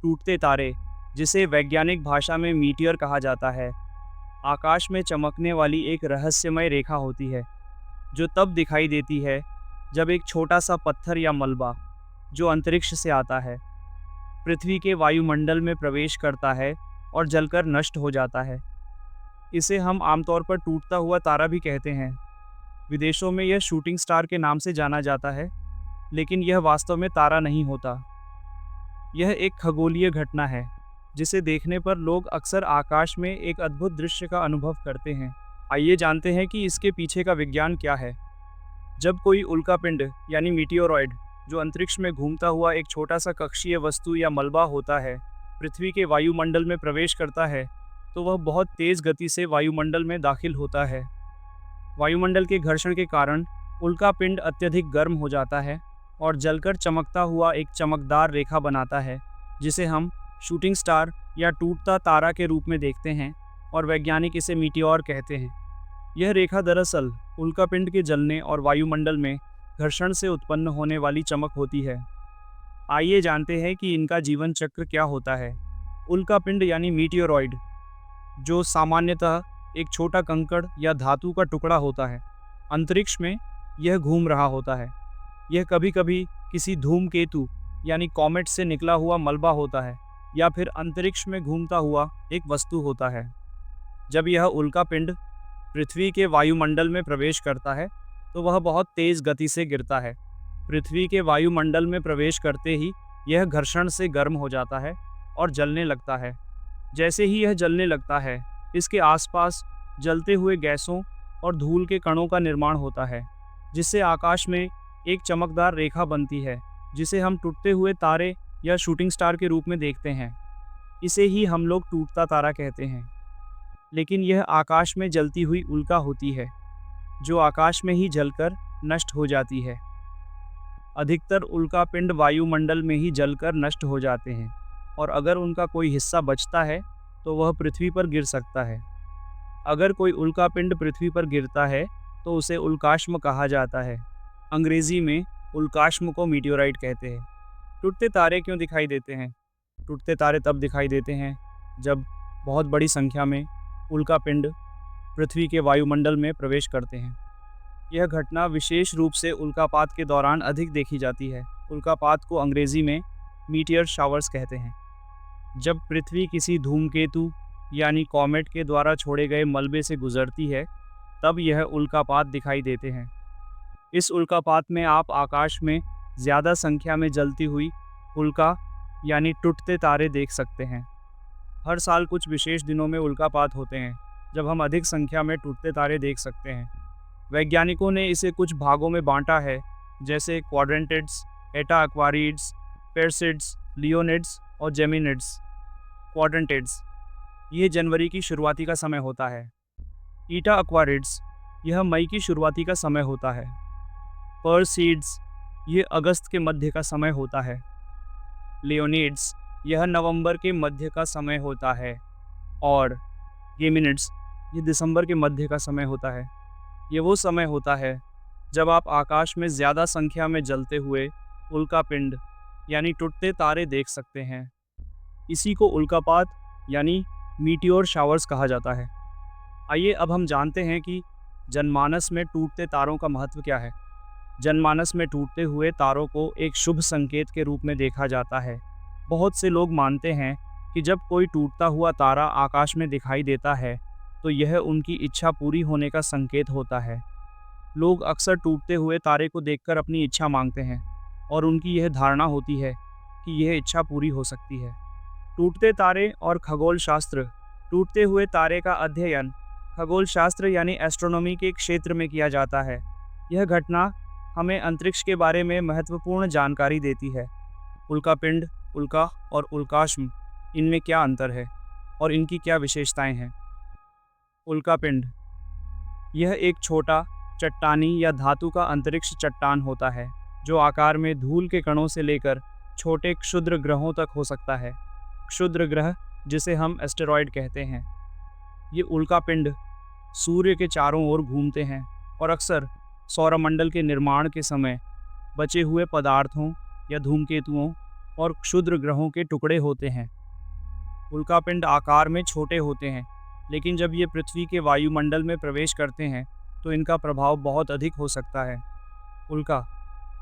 टूटते तारे, जिसे वैज्ञानिक भाषा में मीटियर कहा जाता है, आकाश में चमकने वाली एक रहस्यमय रेखा होती है, जो तब दिखाई देती है जब एक छोटा सा पत्थर या मलबा, जो अंतरिक्ष से आता है, पृथ्वी के वायुमंडल में प्रवेश करता है और जलकर नष्ट हो जाता है। इसे हम आमतौर पर टूटता हुआ तारा भी कहते हैं। विदेशों में यह शूटिंग स्टार के नाम से जाना जाता है, लेकिन यह वास्तव में तारा नहीं होता। यह एक खगोलीय घटना है, जिसे देखने पर लोग अक्सर आकाश में एक अद्भुत दृश्य का अनुभव करते हैं। आइए जानते हैं कि इसके पीछे का विज्ञान क्या है। जब कोई उल्कापिंड यानी मीटियोरॉइड, जो अंतरिक्ष में घूमता हुआ एक छोटा सा कक्षीय वस्तु या मलबा होता है, पृथ्वी के वायुमंडल में प्रवेश करता है, तो वह बहुत तेज गति से वायुमंडल में दाखिल होता है। वायुमंडल के घर्षण के कारण उल्कापिंड अत्यधिक गर्म हो जाता है और जलकर चमकता हुआ एक चमकदार रेखा बनाता है, जिसे हम शूटिंग स्टार या टूटता तारा के रूप में देखते हैं और वैज्ञानिक इसे मीटियोर कहते हैं। यह रेखा दरअसल उल्कापिंड के जलने और वायुमंडल में घर्षण से उत्पन्न होने वाली चमक होती है। आइए जानते हैं कि इनका जीवन चक्र क्या होता है। उल्कापिंड यानी मीटियोरॉइड, जो सामान्यतः एक छोटा कंकड़ या धातु का टुकड़ा होता है, अंतरिक्ष में यह घूम रहा होता है। यह कभी कभी किसी धूमकेतु यानी कॉमेट से निकला हुआ मलबा होता है, या फिर अंतरिक्ष में घूमता हुआ एक वस्तु होता है। जब यह उल्कापिंड पृथ्वी के वायुमंडल में प्रवेश करता है, तो वह बहुत तेज गति से गिरता है। पृथ्वी के वायुमंडल में प्रवेश करते ही यह घर्षण से गर्म हो जाता है और जलने लगता है। जैसे ही यह जलने लगता है, इसके आसपास जलते हुए गैसों और धूल के कणों का निर्माण होता है, जिससे आकाश में एक चमकदार रेखा बनती है, जिसे हम टूटते हुए तारे या शूटिंग स्टार के रूप में देखते हैं। इसे ही हम लोग टूटता तारा कहते हैं। लेकिन यह आकाश में जलती हुई उल्का होती है, जो आकाश में ही जलकर नष्ट हो जाती है। अधिकतर उल्कापिंड वायुमंडल में ही जलकर नष्ट हो जाते हैं, और अगर उनका कोई हिस्सा बचता है, तो वह पृथ्वी पर गिर सकता है। अगर कोई उल्कापिंड पृथ्वी पर गिरता है, तो उसे उल्काश्म कहा जाता है। अंग्रेजी में उल्काश्म को मीटियोराइट कहते हैं। टूटते तारे क्यों दिखाई देते हैं? टूटते तारे तब दिखाई देते हैं जब बहुत बड़ी संख्या में उल्कापिंड पृथ्वी के वायुमंडल में प्रवेश करते हैं। यह घटना विशेष रूप से उल्कापात के दौरान अधिक देखी जाती है। उल्कापात को अंग्रेजी में मीटियर शावर्स कहते हैं। जब पृथ्वी किसी धूमकेतु यानी कॉमेट के द्वारा छोड़े गए मलबे से गुजरती है, तब यह उल्कापात दिखाई देते हैं। इस उल्कापात में आप आकाश में ज़्यादा संख्या में जलती हुई उल्का यानी टूटते तारे देख सकते हैं। हर साल कुछ विशेष दिनों में उल्कापात होते हैं, जब हम अधिक संख्या में टूटते तारे देख सकते हैं। वैज्ञानिकों ने इसे कुछ भागों में बांटा है, जैसे क्वाड्रेंटिड्स, एटा एक्वारिड्स, पेर्सिड्स, लियोनिड्स और जेमिनिड्स। क्वाड्रेंटिड्स, यह जनवरी की शुरुआती का समय होता है। ईटा एक्वारिड्स, यह मई की शुरुआती का समय होता है। पर्सीड्स, यह अगस्त के मध्य का समय होता है। लियोनिड्स, यह नवंबर के मध्य का समय होता है। और गेमिनिड्स, ये दिसंबर के मध्य का समय होता है। ये वो समय होता है जब आप आकाश में ज़्यादा संख्या में जलते हुए उल्कापिंड यानी टूटते तारे देख सकते हैं। इसी को उल्कापात यानी मीटियोर शावर्स कहा जाता है। आइए अब हम जानते हैं कि जनमानस में टूटते तारों का महत्व क्या है। जनमानस में टूटते हुए तारों को एक शुभ संकेत के रूप में देखा जाता है। बहुत से लोग मानते हैं कि जब कोई टूटता हुआ तारा आकाश में दिखाई देता है, तो यह उनकी इच्छा पूरी होने का संकेत होता है। लोग अक्सर टूटते हुए तारे को देखकर अपनी इच्छा मांगते हैं, और उनकी यह धारणा होती है कि यह इच्छा पूरी हो सकती है। टूटते तारे और खगोल शास्त्र। टूटते हुए तारे का अध्ययन खगोल शास्त्र यानी एस्ट्रोनॉमी के क्षेत्र में किया जाता है। यह घटना हमें अंतरिक्ष के बारे में महत्वपूर्ण जानकारी देती है। उल्कापिंड, उल्का और उल्काश्म, इनमें क्या अंतर है और इनकी क्या विशेषताएं हैं? उल्कापिंड, यह एक छोटा चट्टानी या धातु का अंतरिक्ष चट्टान होता है, जो आकार में धूल के कणों से लेकर छोटे क्षुद्र ग्रहों तक हो सकता है। क्षुद्र ग्रह, जिसे हम एस्टेरॉयड कहते हैं। ये उल्कापिंड सूर्य के चारों ओर घूमते हैं और अक्सर सौरमंडल के निर्माण के समय बचे हुए पदार्थों या धूमकेतुओं और क्षुद्र ग्रहों के टुकड़े होते हैं। उल्कापिंड आकार में छोटे होते हैं, लेकिन जब ये पृथ्वी के वायुमंडल में प्रवेश करते हैं तो इनका प्रभाव बहुत अधिक हो सकता है। उल्का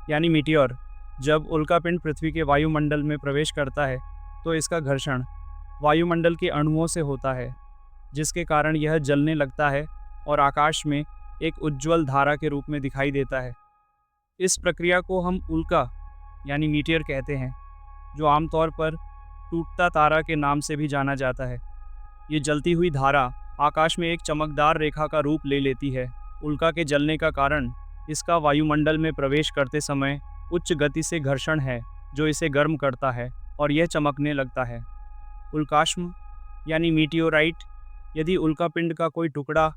यानी मीटियोर, जब उल्कापिंड पृथ्वी के वायुमंडल में प्रवेश करता है तो इसका घर्षण वायुमंडल के अणुओं से होता है, जिसके कारण यह जलने लगता है और आकाश में एक उज्ज्वल धारा के रूप में दिखाई देता है। इस प्रक्रिया को हम उल्का यानी मीटियर कहते हैं, जो आमतौर पर टूटता तारा के नाम से भी जाना जाता है। ये जलती हुई धारा आकाश में एक चमकदार रेखा का रूप ले लेती है। उल्का के जलने का कारण इसका वायुमंडल में प्रवेश करते समय उच्च गति से घर्षण है, जो इसे गर्म करता है और यह चमकने लगता है। उल्काश्म यानी मीटियोराइट, यदि उल्कापिंड का कोई टुकड़ा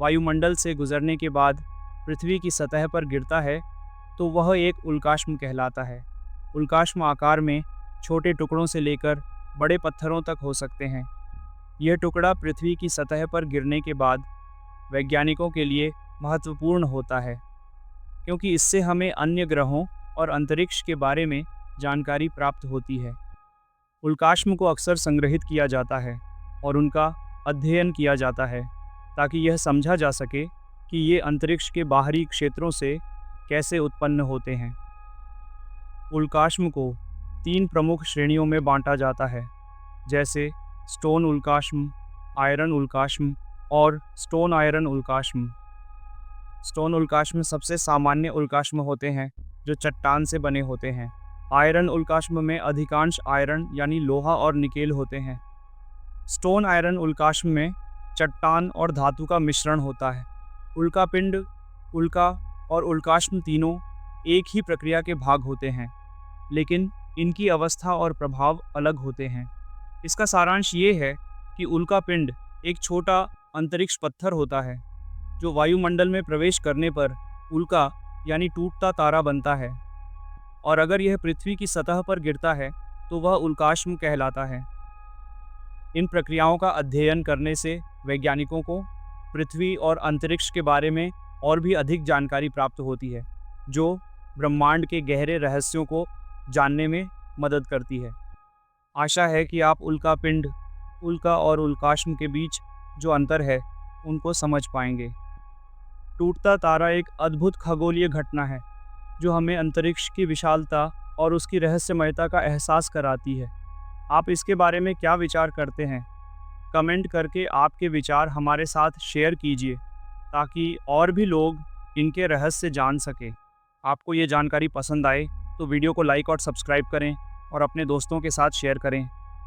वायुमंडल से गुजरने के बाद पृथ्वी की सतह पर गिरता है तो वह एक उल्काश्म कहलाता है। उल्काश्म आकार में छोटे टुकड़ों से लेकर बड़े पत्थरों तक हो सकते हैं। यह टुकड़ा पृथ्वी की सतह पर गिरने के बाद वैज्ञानिकों के लिए महत्वपूर्ण होता है, क्योंकि इससे हमें अन्य ग्रहों और अंतरिक्ष के बारे में जानकारी प्राप्त होती है। उल्काश्म को अक्सर संग्रहित किया जाता है और उनका अध्ययन किया जाता है, ताकि यह समझा जा सके कि ये अंतरिक्ष के बाहरी क्षेत्रों से कैसे उत्पन्न होते हैं। उल्काश्म को 3 प्रमुख श्रेणियों में बांटा जाता है, जैसे स्टोन उल्काश्म, आयरन उल्काश्म और स्टोन आयरन उल्काश्म। स्टोन उल्काश्म सबसे सामान्य उल्काश्म होते हैं जो चट्टान से बने होते हैं। आयरन उल्काश्म में अधिकांश आयरन यानी लोहा और निकेल होते हैं। स्टोन आयरन उल्काश्म में चट्टान और धातु का मिश्रण होता है। उल्कापिंड, उल्का और उल्काश्म तीनों एक ही प्रक्रिया के भाग होते हैं, लेकिन इनकी अवस्था और प्रभाव अलग होते हैं। इसका सारांश ये है कि उल्कापिंड एक छोटा अंतरिक्ष पत्थर होता है जो वायुमंडल में प्रवेश करने पर उल्का यानी टूटता तारा बनता है, और अगर यह पृथ्वी की सतह पर गिरता है तो वह उल्काश्म कहलाता है। इन प्रक्रियाओं का अध्ययन करने से वैज्ञानिकों को पृथ्वी और अंतरिक्ष के बारे में और भी अधिक जानकारी प्राप्त होती है, जो ब्रह्मांड के गहरे रहस्यों को जानने में मदद करती है। आशा है कि आप उल्कापिंड, उल्का और उल्काश्म के बीच जो अंतर है उनको समझ पाएंगे। टूटता तारा एक अद्भुत खगोलीय घटना है जो हमें अंतरिक्ष की विशालता और उसकी रहस्यमयता का एहसास कराती है। आप इसके बारे में क्या विचार करते हैं? कमेंट करके आपके विचार हमारे साथ शेयर कीजिए, ताकि और भी लोग इनके रहस्य जान सकें। आपको ये जानकारी पसंद आए तो वीडियो को लाइक और सब्सक्राइब करें और अपने दोस्तों के साथ शेयर करें।